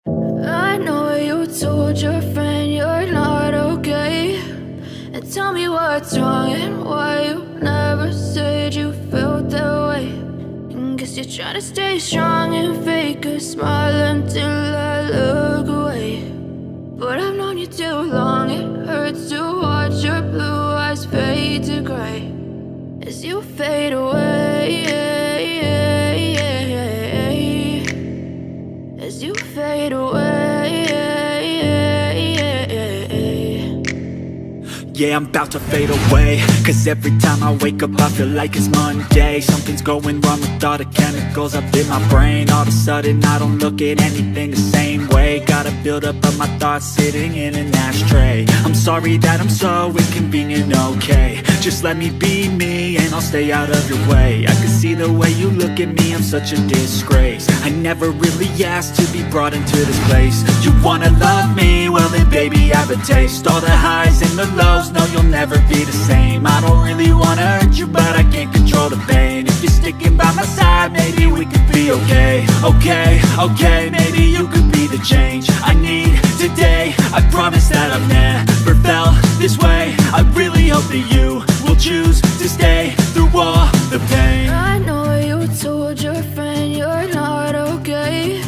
I know you told your friend you're not okay, and tell me what's wrong and why you never said you felt that way. And guess you're trying to stay strong and fake a smile until I look away. But I've known you too long, it hurts to watch your blue eyes fade to gray as you fade away, as you fade away. Yeah, I'm about to fade away, cause every time I wake up I feel like it's Monday. Something's going wrong with all the chemicals up in my brain. All of a sudden I don't look at anything the same way. Got a buildup of my thoughts sitting in an ashtray. I'm sorry that I'm so inconvenient, okay. Just let me be me and I'll stay out of your way. I can see the way you look at me, I'm such a disgrace. I never really asked to be brought into this place. You wanna love me? Well then baby I have a taste. All the highs and the lows, no you'll never be the same. I don't really wanna hurt you but I can't control the pain. If you're sticking by my side maybe we could be okay. Okay, maybe you could be the change I need today. I promise that I've never felt this way. I really hope that you will choose to stay through all the pain. I know you told your friend you're not okay,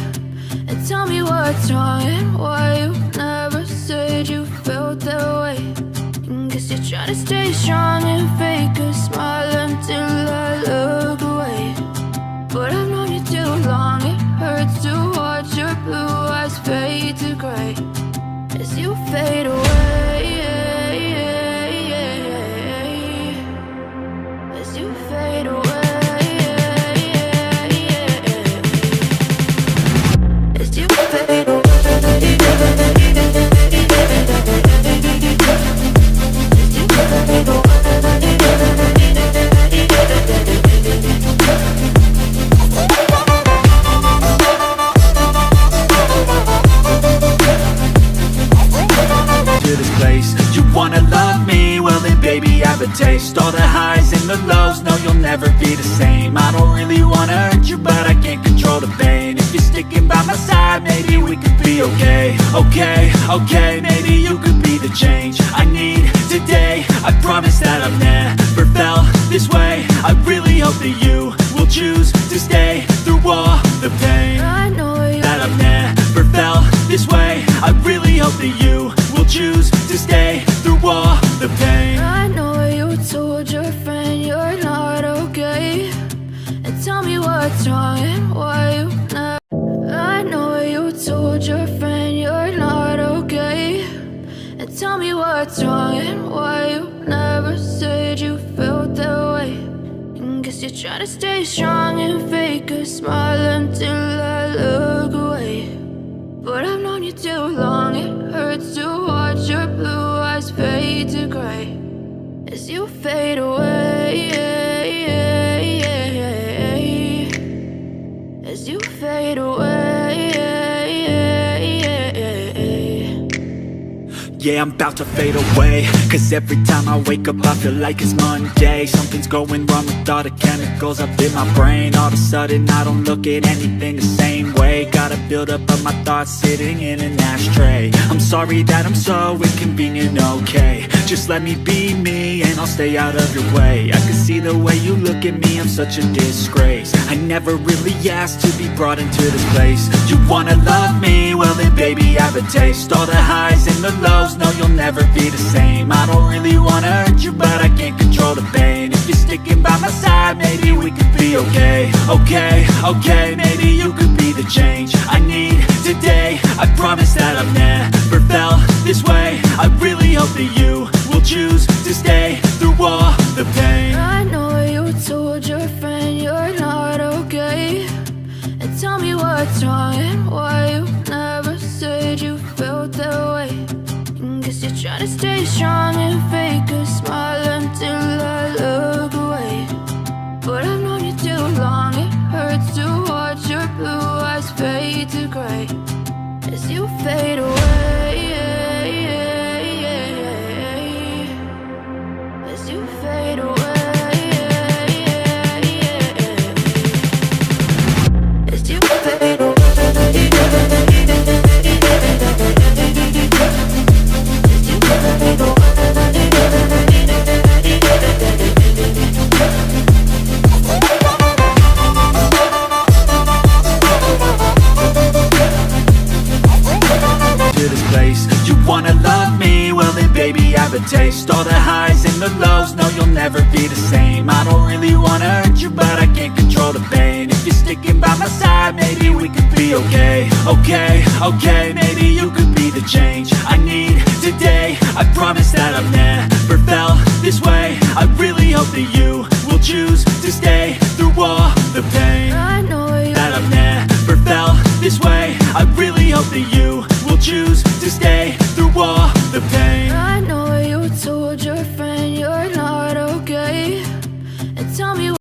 and tell me what's wrong and why you never said you felt that way. And guess you're trying to stay strong and fake a smile until I look away. But I've known you too long, it hurts to watch your blue eyes fade to gray as you fade away, as you fade away, as you fade away. You wanna love me? Well then baby I have a taste. All the highs and the lows, no you'll never be the same. I don't really wanna hurt you but I can't control the pain. If you're sticking by my side maybe we could be okay. Okay, maybe you could be the change I need today. I promise that I've never felt this way. I really hope that you will choose to stay through all the pain. I know that I've never felt this way. I really hope that you will choose to stay through all the pain. I know you told your friend you're not okay, and tell me what's wrong and why you never. I know you told your friend you're not okay, and tell me what's wrong and why you never said you felt that way. And guess you're trying to stay strong and fake a smile until I look away. But I've known you too long, it hurts to watch your blue eyes fade to gray as you fade away, as you fade away. Yeah, I'm about to fade away, cause every time I wake up I feel like it's Monday. Something's going wrong with all the chemicals up in my brain. All of a sudden I don't look at anything the same way. Got a buildup of my thoughts sitting in an ashtray. I'm sorry that I'm so inconvenient, okay. Just let me be me and I'll stay out of your way. I can see the way you look at me, I'm such a disgrace. I never really asked to be brought into this place. You wanna love me? Well then baby I have a taste. All the highs and the lows, no you'll never be the same. I don't really wanna hurt you but I can't control the pain. If you're sticking by my side maybe we could be okay. Okay, maybe you could be the change I need today. I promise that I've never felt this way. I really hope that you will choose to stay through all the pain. I know you told your friend you're not okay, and tell me what's wrong and why you never said you felt that way. And guess you're trying to stay strong and fake a smile until I look away. But I've known you too long, it hurts to watch your blue eyes fade to gray as you fade away, as you fade away. As you fade away. the taste, all the highs and the lows. No, you'll never be the same. I don't really wanna hurt you, but I can't control the pain. If you're sticking by my side, maybe we could be okay. Okay, okay, maybe you could be the change I need today. I promise that I've never felt this way. I really hope that you will choose to stay.